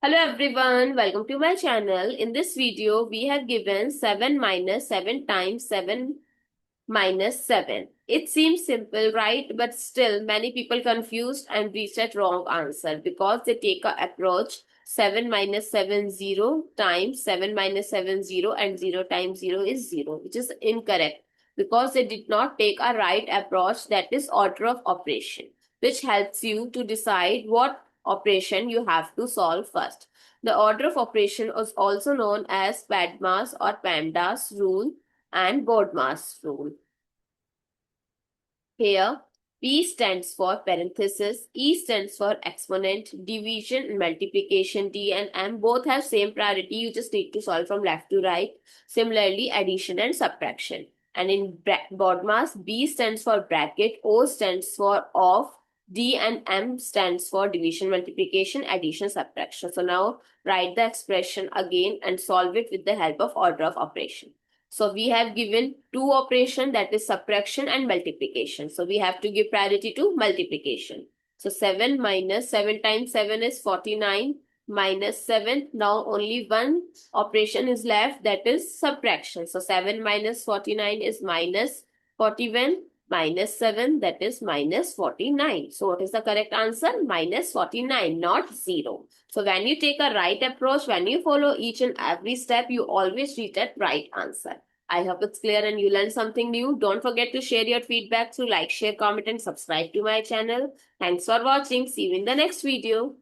Hello everyone, welcome to my channel. In this video, we have given 7 minus 7 times 7 minus 7. It seems simple, right? But still, many people confused and reach at wrong answer because they take a approach 7 minus 7 0 times 7 minus 7 0 and 0 times 0 is 0, which is incorrect because they did not take a right approach, that is order of operation, which helps you to decide what operation you have to solve first. The order of operation is also known as PEMDAS or PEMDAS rule and BODMAS rule. Here, P stands for parenthesis, E stands for exponent, division and multiplication. D and M both have same priority. You just need to solve from left to right. Similarly, addition and subtraction. And in BODMAS, B stands for bracket, O stands for of, D and M stands for division, multiplication, addition, subtraction. So now write the expression again and solve it with the help of order of operation. So we have given two operation, that is subtraction and multiplication. So we have to give priority to multiplication. So 7 minus 7 times 7 is 49 minus 7. Now only one operation is left, that is subtraction. So 7 minus 49 is minus 41 minus 7, that is minus 49. So what is the correct answer? Minus 49, not 0. So when you take a right approach, when you follow each and every step, you always reach that right answer. I hope it's clear and you learned something new. Don't forget to share your feedback through like, share, comment and subscribe to my channel. Thanks for watching. See you in the next video.